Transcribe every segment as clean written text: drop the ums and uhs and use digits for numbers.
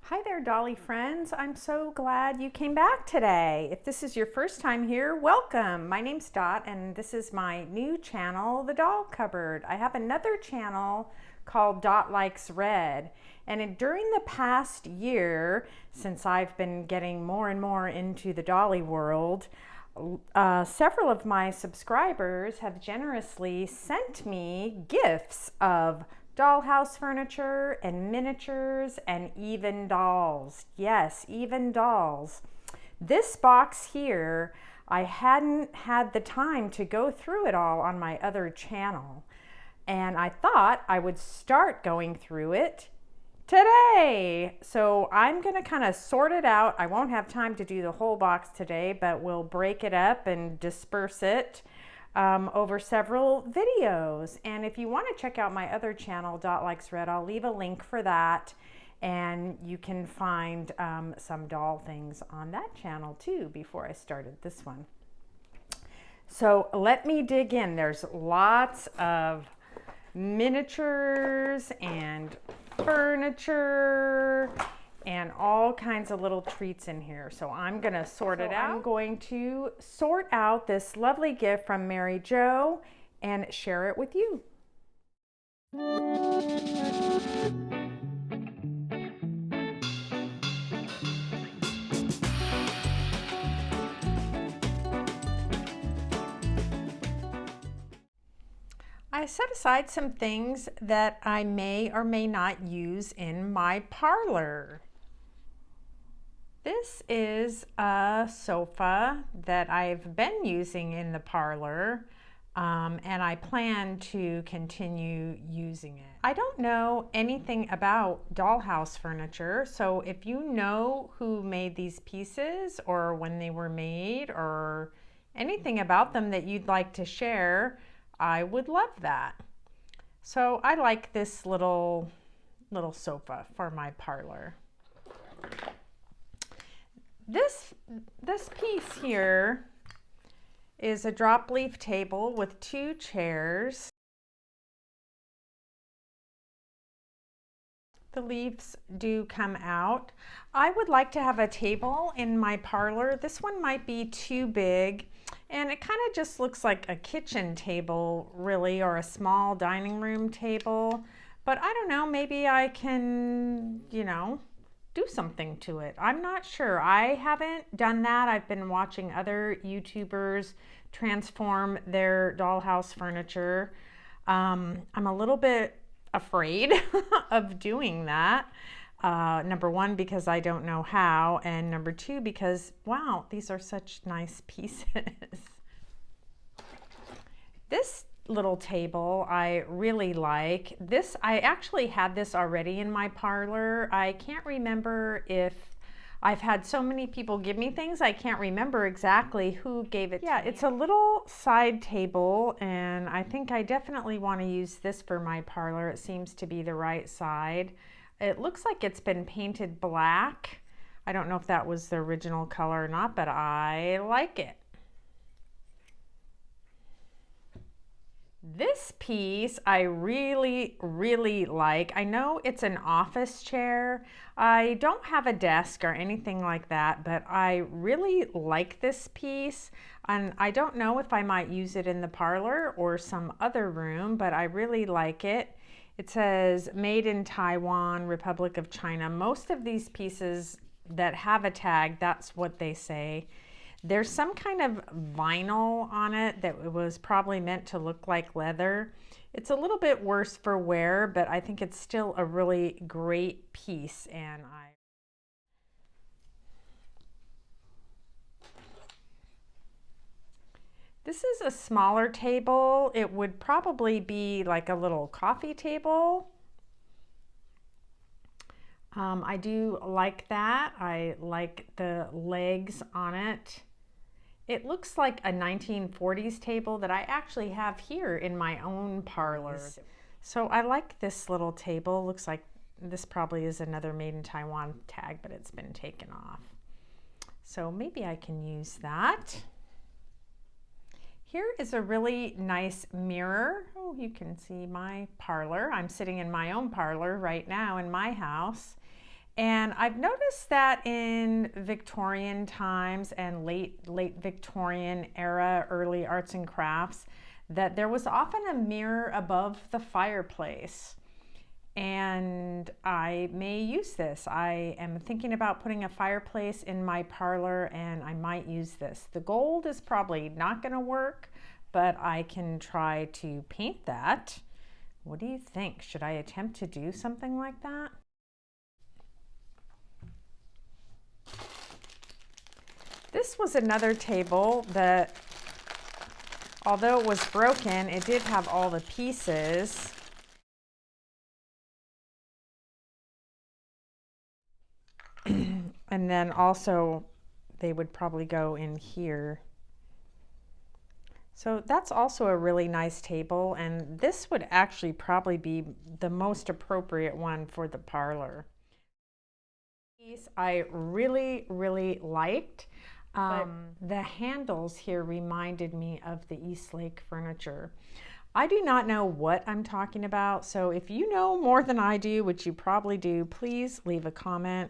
Hi there, Dolly friends. I'm so glad you came back today. If this is your first time here, welcome. My name's Dot and this is my new channel, The Doll Cupboard. I have another channel called Dot Likes Red. And during the past year, since I've been getting more and more into the dolly world, several of my subscribers have generously sent me gifts of dollhouse furniture and miniatures and even dolls. Yes, even dolls. This box here, I hadn't had the time to go through it all on my other channel. And I thought I would start going through it today. So I'm gonna kind of sort it out. I won't have time to do the whole box today, but we'll break it up and disperse it over several videos. And if you want to check out my other channel, Dot Likes Red, I'll leave a link for that. And you can find some doll things on that channel too before I started this one. So let me dig in. There's lots of miniatures and furniture and all kinds of little treats in here. So I'm gonna sort it out. I'm going to sort out this lovely gift from Mary Jo and share it with you. I set aside some things that I may or may not use in my parlor. This is a sofa that I've been using in the parlor, and I plan to continue using it. I don't know anything about dollhouse furniture, so if you know who made these pieces or when they were made or anything about them that you'd like to share, I would love that. So I like this little sofa for my parlor. This piece here is a drop leaf table with 2 chairs. The leaves do come out. I would like to have a table in my parlor. This one might be too big, and it kind of just looks like a kitchen table really, or a small dining room table. But I don't know, maybe I can, do something to it. I'm not sure. I haven't done that. I've been watching other YouTubers transform their dollhouse furniture. I'm a little bit afraid of doing that. Number one, because I don't know how, and number two, because wow, these are such nice pieces. This little table I really like. This, I actually had this already in my parlor. I can't remember if I've had so many people give me things, I can't remember exactly who gave it to me. Yeah, it's a little side table, and I think I definitely want to use this for my parlor. It seems to be the right side. It looks like it's been painted black. I don't know if that was the original color or not, but I like it. This piece I really, really like. I know it's an office chair. I don't have a desk or anything like that, but I really like this piece. And I don't know if I might use it in the parlor or some other room, but I really like it. It says made in Taiwan, Republic of China. Most of these pieces that have a tag, that's what they say. There's some kind of vinyl on it that was probably meant to look like leather. It's a little bit worse for wear, but I think it's still a really great piece. And this is a smaller table. It would probably be like a little coffee table. I do like that. I like the legs on it. It looks like a 1940s table that I actually have here in my own parlor. So I like this little table. Looks like this probably is another made in Taiwan tag, but it's been taken off. So maybe I can use that. Here is a really nice mirror. Oh, you can see my parlor. I'm sitting in my own parlor right now in my house. And I've noticed that in Victorian times and late Victorian era, early arts and crafts, that there was often a mirror above the fireplace. And I may use this. I am thinking about putting a fireplace in my parlor, and I might use this. The gold is probably not going to work, but I can try to paint that. What do you think? Should I attempt to do something like that? This was another table that, although it was broken, it did have all the pieces. And then also they would probably go in here. So that's also a really nice table, and this would actually probably be the most appropriate one for the parlor. Piece I really liked. But the handles here reminded me of the Eastlake furniture. I do not know what I'm talking about, so if you know more than I do, which you probably do, please leave a comment.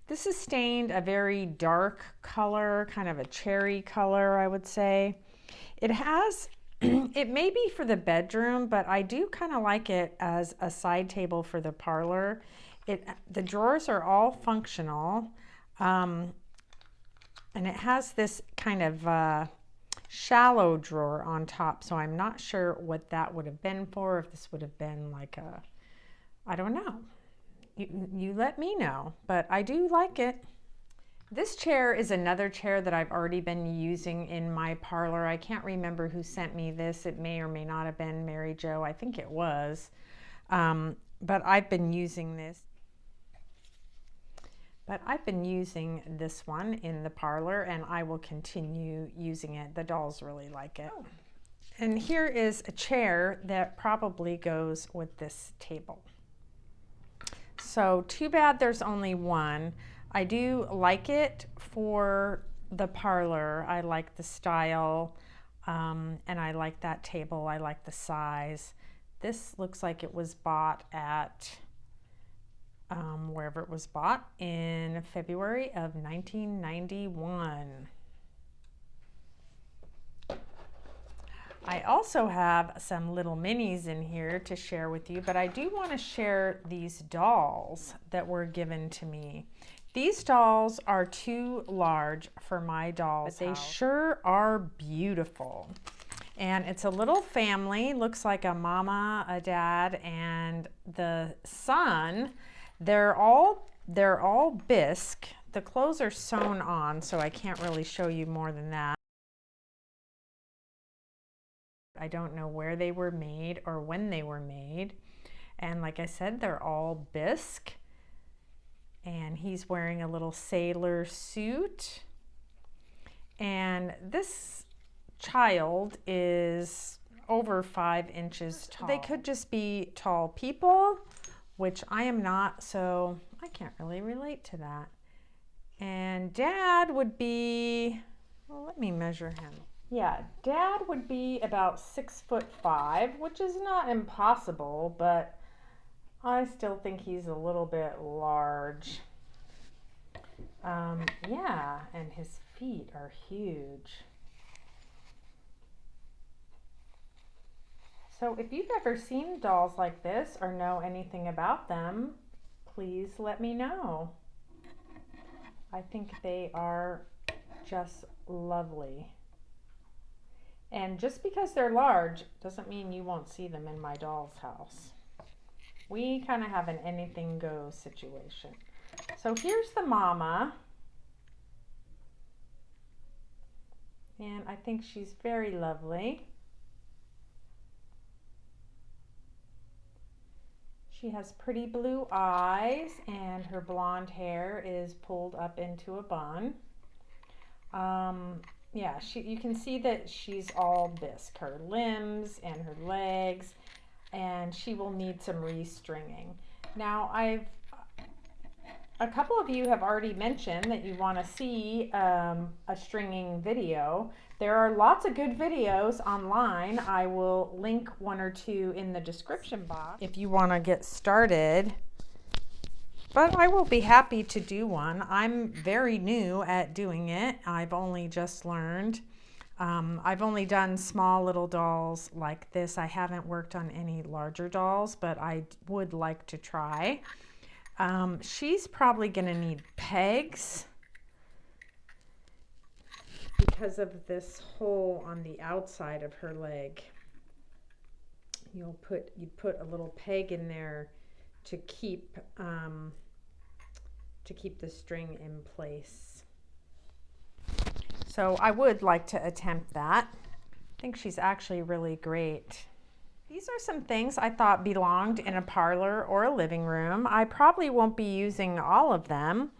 This is stained a very dark color, kind of a cherry color, I would say. It has, it may be for the bedroom, but I do kind of like it as a side table for the parlor. The drawers are all functional. And it has this kind of shallow drawer on top, so I'm not sure what that would have been for, if this would have been like a, I don't know. You let me know, but I do like it. This chair is another chair that I've already been using in my parlor. I can't remember who sent me this. It may or may not have been Mary Jo. I think it was. But I've been using this. But I've been using this one in the parlor, and I will continue using it. The dolls really like it. Oh. And here is a chair that probably goes with this table. So too bad there's only one. I do like it for the parlor. I like the style, and I like that table. I like the size. This looks like it was bought at wherever it was bought in February of 1991. I also have some little minis in here to share with you, but I do want to share these dolls that were given to me. These dolls are too large for my doll's house, but they sure are beautiful. And it's a little family, looks like a mama, a dad, and the son. They're all bisque. The clothes are sewn on, so I can't really show you more than that. I don't know where they were made or when they were made. And like I said, they're all bisque. And he's wearing a little sailor suit. And this child is over 5 inches tall. They could just be tall people, which I am not, so I can't really relate to that. And Dad would be, well, let me measure him. Yeah, Dad would be about 6'5", which is not impossible, but I still think he's a little bit large. Yeah, and his feet are huge. So if you've ever seen dolls like this or know anything about them, please let me know. I think they are just lovely. And just because they're large doesn't mean you won't see them in my doll's house. We kind of have an anything goes situation. So here's the mama. And I think she's very lovely. She has pretty blue eyes, and her blonde hair is pulled up into a bun. Yeah, you can see that she's all bisque, her limbs and her legs, and she will need some restringing. Now, a couple of you have already mentioned that you want to see a stringing video. There are lots of good videos online. I will link 1 or 2 in the description box if you want to get started but I will be happy to do one. I'm very new at doing it. I've only just learned. I've only done small little dolls like this. I haven't worked on any larger dolls, but I would like to try. She's probably going to need pegs because of this hole on the outside of her leg. You'd put a little peg in there to keep the string in place. So I would like to attempt that. I think she's actually really great. These are some things I thought belonged in a parlor or a living room. I probably won't be using all of them.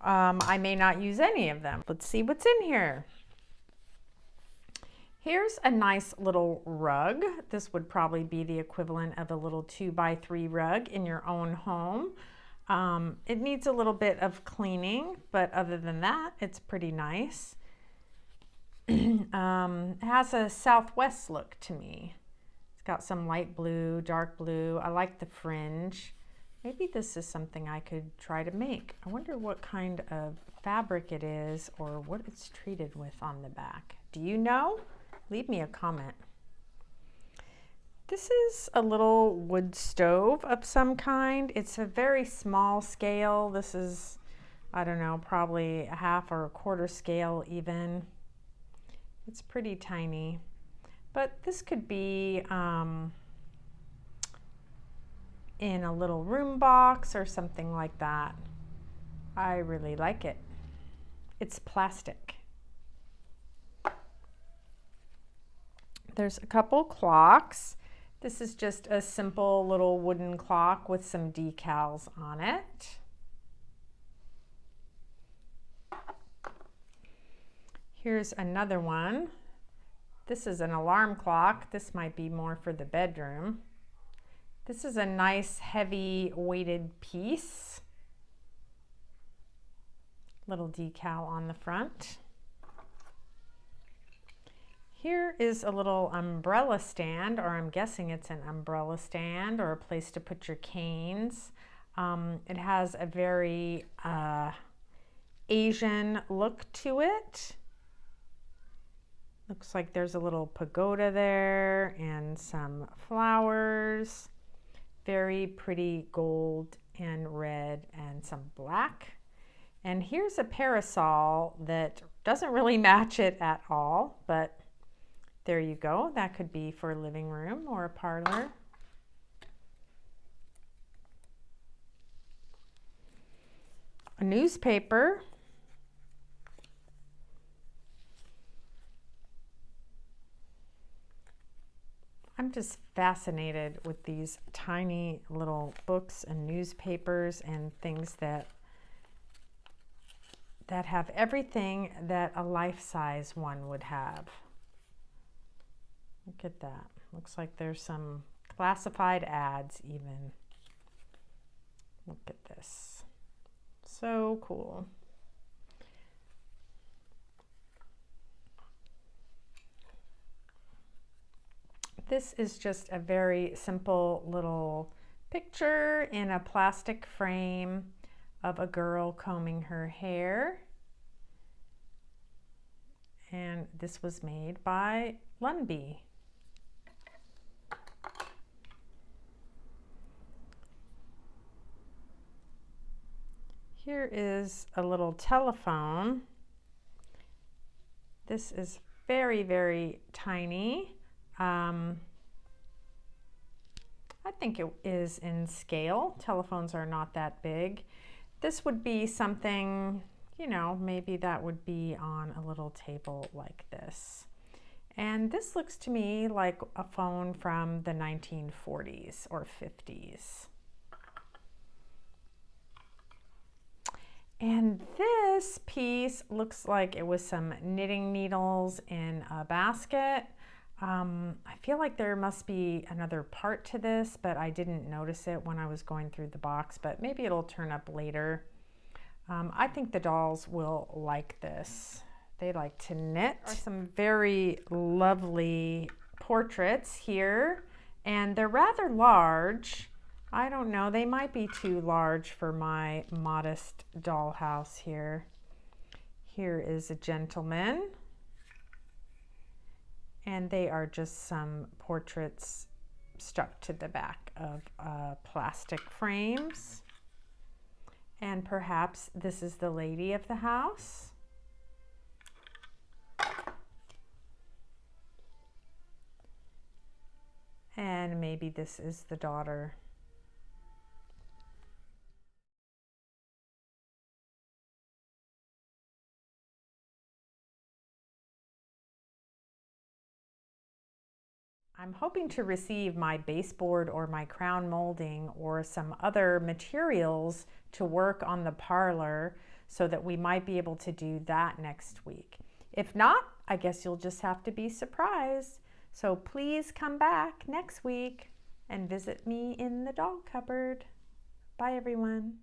I may not use any of them. Let's see what's in here. Here's a nice little rug. This would probably be the equivalent of a little 2x3 rug in your own home. It needs a little bit of cleaning, but other than that, it's pretty nice. It has a Southwest look to me. It's got some light blue, dark blue. I like the fringe. Maybe this is something I could try to make. I wonder what kind of fabric it is or what it's treated with on the back. Do you know? Leave me a comment. This is a little wood stove of some kind. It's a very small scale. This is, I don't know, probably a half or a quarter scale even. It's pretty tiny, but this could be in a little room box or something like that. I really like it. It's plastic. There's a couple clocks. This is just a simple little wooden clock with some decals on it. Here's another one. This is an alarm clock. This might be more for the bedroom. This is a nice heavy weighted piece. Little decal on the front. Here is a little umbrella stand, or I'm guessing it's an umbrella stand or a place to put your canes. It has a very Asian look to it. Looks like there's a little pagoda there and some flowers. Very pretty gold and red and some black. And here's a parasol that doesn't really match it at all, but there you go. That could be for a living room or a parlor. A newspaper. I'm just fascinated with these tiny little books and newspapers and things that have everything that a life-size one would have. Look at that. Looks like there's some classified ads even. Look at this. So cool. This is just a very simple little picture in a plastic frame of a girl combing her hair. And this was made by Lundby. Here is a little telephone. This is very, very tiny. I think it is in scale. Telephones are not that big. This would be something, you know, maybe that would be on a little table like this. And this looks to me like a phone from the 1940s or 50s. And this piece looks like it was some knitting needles in a basket. I feel like there must be another part to this, but I didn't notice it when I was going through the box, but maybe it'll turn up later. I think the dolls will like this. They like to knit. There are some very lovely portraits here, and they're rather large. I don't know, they might be too large for my modest dollhouse here. Here is a gentleman, and they are just some portraits stuck to the back of plastic frames. And perhaps this is the lady of the house. And maybe this is the daughter. I'm hoping to receive my baseboard or my crown molding or some other materials to work on the parlor, so that we might be able to do that next week. If not, I guess you'll just have to be surprised. So please come back next week and visit me in the doll cupboard. Bye everyone.